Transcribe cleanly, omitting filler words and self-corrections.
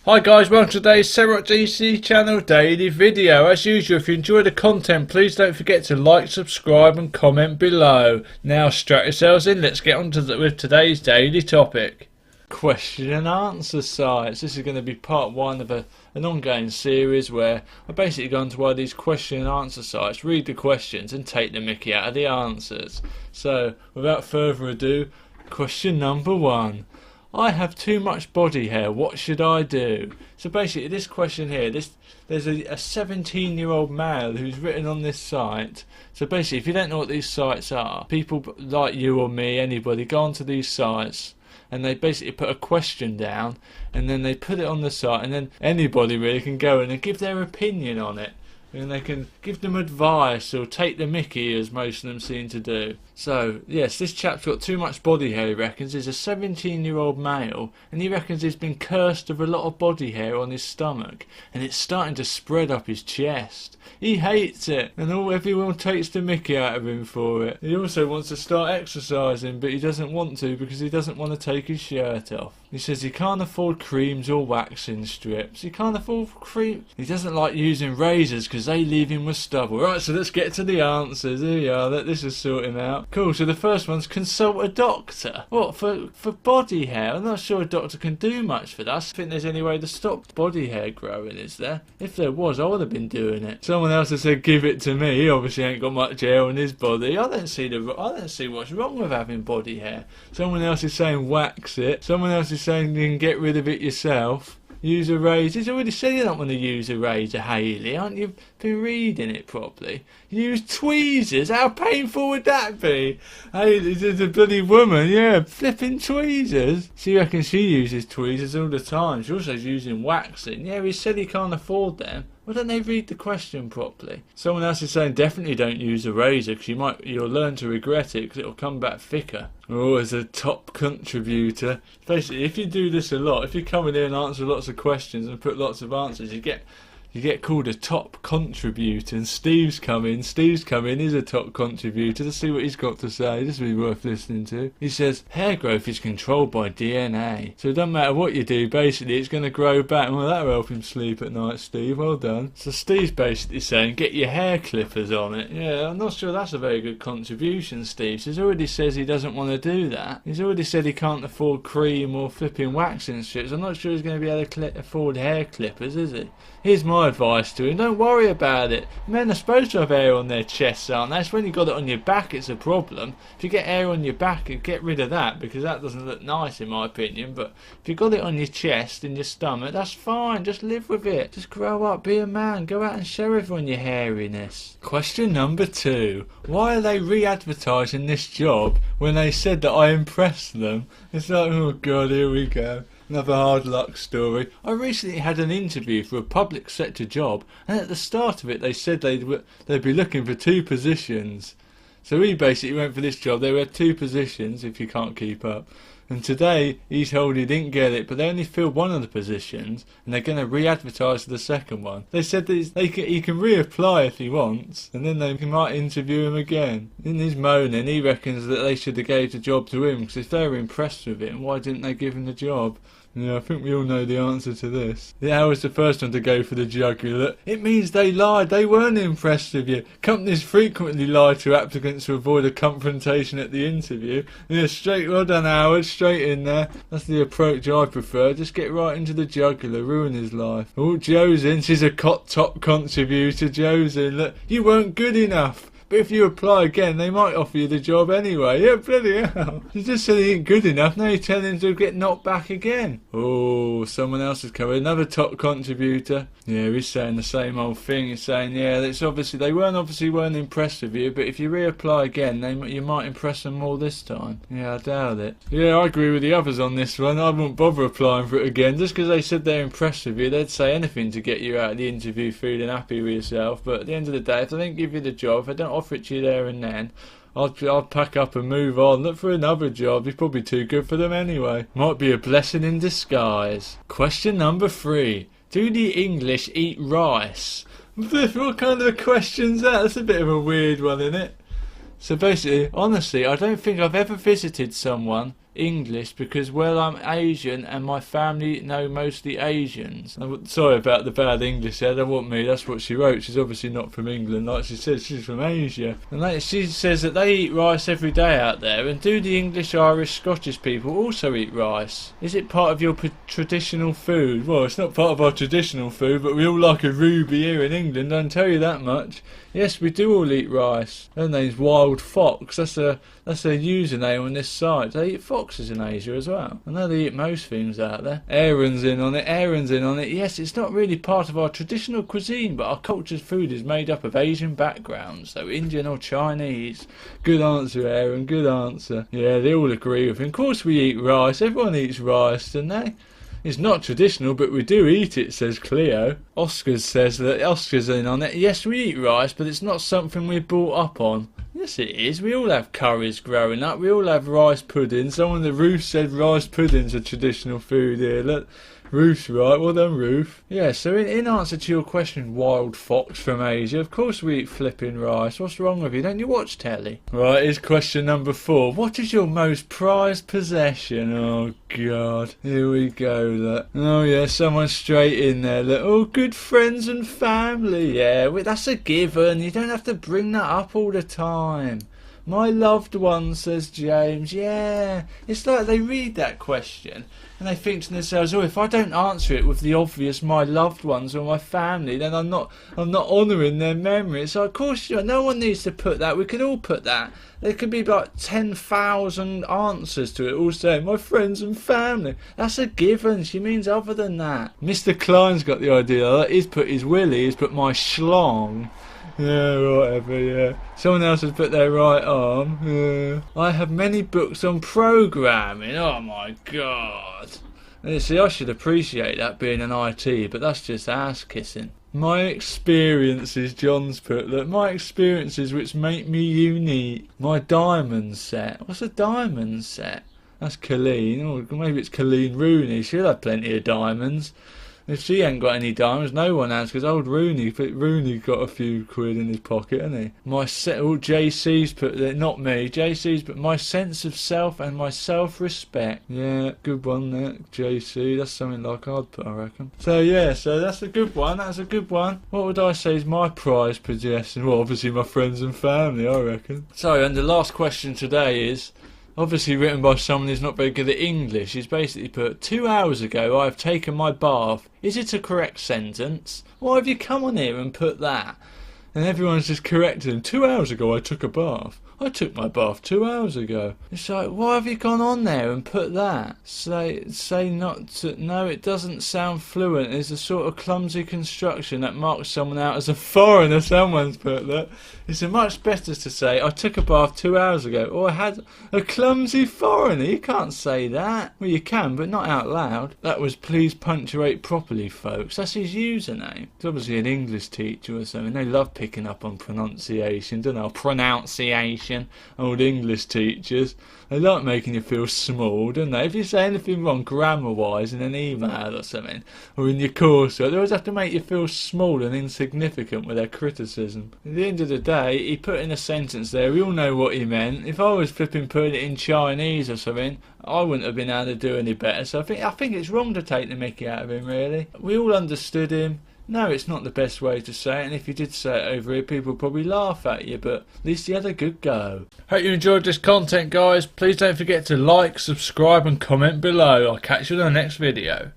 Hi guys, welcome to today's SetrocJC channel daily video. As usual, if you enjoy the content, please don't forget to like, subscribe and comment below. Now strap yourselves in, let's get on with today's daily topic. Question and answer sites. This is going to be part one of an ongoing series where I basically go into one of these question and answer sites, read the questions and take the mickey out of the answers. So without further ado, question number one. I have too much body hair, what should I do? So basically this question here, there's a 17-year-old male who's written on this site. So basically if you don't know what these sites are, people like you or me, anybody, go onto these sites and they basically put a question down and then they put it on the site and then anybody really can go in and give their opinion on it. And they can give them advice or take the mickey, as most of them seem to do. So, yes, this chap's got too much body hair, he reckons. He's a 17-year-old male, and he reckons he's been cursed with a lot of body hair on his stomach, and it's starting to spread up his chest. He hates it, and everyone takes the mickey out of him for it. He also wants to start exercising, but he doesn't want to because he doesn't want to take his shirt off. He says he can't afford creams or waxing strips. He can't afford cream. He doesn't like using razors because they leave him with stubble. Right, so let's get to the answers. Here we are. This is sort him out. Cool, so the first one's consult a doctor. What, for body hair? I'm not sure a doctor can do much for that. I think there's any way to stop body hair growing, is there? If there was, I would have been doing it. Someone else has said give it to me. He obviously ain't got much hair on his body. I don't see what's wrong with having body hair. Someone else is saying wax it. Someone else is saying you can get rid of it yourself. Use a razor. He's already said you don't want to use a razor, Hayley. Aren't you been reading it properly? Use tweezers. How painful would that be? Hayley's a bloody woman. Yeah, flipping tweezers. She reckons she uses tweezers all the time. She also is using waxing. Yeah, he said he can't afford them. Why don't they read the question properly? Someone else is saying definitely don't use a razor because you'll learn to regret it because it'll come back thicker. Oh, as a top contributor. Basically, if you do this a lot, if you come in here and answer lots of questions and put lots of answers, you get called a top contributor. And Steve's come in. He's a top contributor. Let's see what he's got to say. This will be worth listening to. He says, hair growth is controlled by DNA. So it doesn't matter what you do, basically, it's going to grow back. Well, that'll help him sleep at night, Steve. Well done. So Steve's basically saying, get your hair clippers on it. Yeah, I'm not sure that's a very good contribution, Steve. He's already says he doesn't want to do that. He's already said he can't afford cream or flipping waxing strips. I'm not sure he's going to be able to afford hair clippers, is he? Here's my advice to him, don't worry about it. Men are supposed to have hair on their chests, aren't they? It's when you got it on your back it's a problem. If you get hair on your back, you get rid of that because that doesn't look nice in my opinion. But if you got it on your chest and your stomach, that's fine. Just live with it. Just grow up, be a man. Go out and show everyone your hairiness. Question number 2. Why are they re-advertising this job when they said that I impressed them? It's like, oh god, here we go. Another hard luck story. I recently had an interview for a public sector job, and at the start of it they said they'd be looking for 2 positions. So he basically went for this job. There were 2 positions if you can't keep up. And today he's told he didn't get it, but they only filled one of the positions, and they're going to re-advertise for the second one. They said that he can reapply if he wants, and then they might interview him again. In his moaning, he reckons that they should have gave the job to him, because if they were impressed with it, why didn't they give him the job? Yeah, I think we all know the answer to this. Yeah, I was the first one to go for the jugular. It means they lied. They weren't impressed with you. Companies frequently lie to applicants to avoid a confrontation at the interview. Yeah, well done, Howard. Straight in there. That's the approach I prefer. Just get right into the jugular. Ruin his life. Oh, Joe's in. She's a top contributor. Joe's in. Look, you weren't good enough. But if you apply again, they might offer you the job anyway. Yeah, bloody hell. You just said he ain't good enough. Now you're telling him to get knocked back again. Oh, someone else has come in. Another top contributor. Yeah, he's saying the same old thing. He's saying, yeah, it's obviously they weren't impressed with you, but if you reapply again, you might impress them more this time. Yeah, I doubt it. Yeah, I agree with the others on this one. I wouldn't bother applying for it again. Just because they said they're impressed with you, they'd say anything to get you out of the interview feeling happy with yourself. But at the end of the day, if they don't give you the job, if they don't offer it to you there and then, I'll pack up and move on. Look for another job. He's probably too good for them anyway. Might be a blessing in disguise. Question number 3. Do the English eat rice? What kind of a question's that? That's a bit of a weird one, isn't it? So basically, honestly, I don't think I've ever visited someone English because, well, I'm Asian and my family know mostly Asians. Sorry about the bad English there, that wasn't me, that's what she wrote. She's obviously not from England, like she says, she's from Asia. And she says that they eat rice every day out there, and do the English, Irish, Scottish people also eat rice? Is it part of your traditional food? Well, it's not part of our traditional food, but we all like a ruby here in England, I can tell you that much. Yes, we do all eat rice. Her name's Wild Fox, that's their username on this site. They eat foxes in Asia as well. I know they eat most things out there. Aaron's in on it. Yes, it's not really part of our traditional cuisine, but our culture's food is made up of Asian backgrounds, so Indian or Chinese. Good answer, Aaron, good answer. Yeah, they all agree with him. Of course we eat rice, everyone eats rice, don't they? It's not traditional, but we do eat it, says Cleo. Oscar says that Oscar's in on it. Yes, we eat rice, but it's not something we're brought up on. Yes, it is. We all have curries growing up. We all have rice pudding. Someone the Ruth said rice pudding's a traditional food here. Look, Ruth's right. Well done, Ruth. Yeah, so in answer to your question, Wild Fox from Asia, of course we eat flipping rice. What's wrong with you? Don't you watch telly? Right, here's question number 4. What is your most prized possession? Oh, God. Here we go, look. Oh, yeah, someone straight in there. Look, oh, good friends and family. Yeah, that's a given. You don't have to bring that up all the time. My loved one, says James. Yeah, it's like they read that question and they think to themselves, oh, if I don't answer it with the obvious my loved ones or my family, then I'm not honouring their memory. So of course, no one needs to put that. We can all put that. There could be about 10,000 answers to it, all saying my friends and family. That's a given. She means other than that. Mr. Klein's got the idea. He's put his willy. He's put my schlong. Yeah, whatever, yeah. Someone else has put their right arm. Yeah. I have many books on programming. Oh my God. You see, I should appreciate that being an IT, but that's just ass kissing. My experiences, John's put. Look, my experiences which make me unique. My diamond set. What's a diamond set? That's Colleen. Or maybe it's Colleen Rooney. She'll have plenty of diamonds. If she ain't got any diamonds, no one has, because old Rooney got a few quid in his pocket, hasn't he? JC's put there, not me, JC's put my sense of self and my self-respect. Yeah, good one there, JC, that's something like I'd put, I reckon. So yeah, so that's a good one, What would I say is my prized possession? Well, obviously my friends and family, I reckon. So, and the last question today is, obviously written by someone who's not very good at English. He's basically put, 2 hours ago I have taken my bath. Is it a correct sentence? Why have you come on here and put that? And everyone's just correcting him. 2 hours ago I took a bath. I took my bath 2 hours ago. It's like, why have you gone on there and put that? Say not to. No, it doesn't sound fluent. It's a sort of clumsy construction that marks someone out as a foreigner. Someone's put that. It's much better to say, I took a bath 2 hours ago, or I had a clumsy foreigner. You can't say that. Well, you can, but not out loud. That was please punctuate properly, folks. That's his username. He's obviously an English teacher or something. They love picking up on pronunciation, don't they? Pronunciation. Old English teachers, they like making you feel small, don't they? If you say anything wrong grammar wise in an email or something, or in your course, they always have to make you feel small and insignificant with their criticism. At the end of the day, he put in a sentence there, we all know what he meant. If I was putting it in Chinese or something, I wouldn't have been able to do any better. So I think it's wrong to take the mickey out of him, really. We all understood him. No, it's not the best way to say it, and if you did say it over here, people would probably laugh at you, but at least you had a good go. Hope you enjoyed this content, guys. Please don't forget to like, subscribe and comment below. I'll catch you in the next video.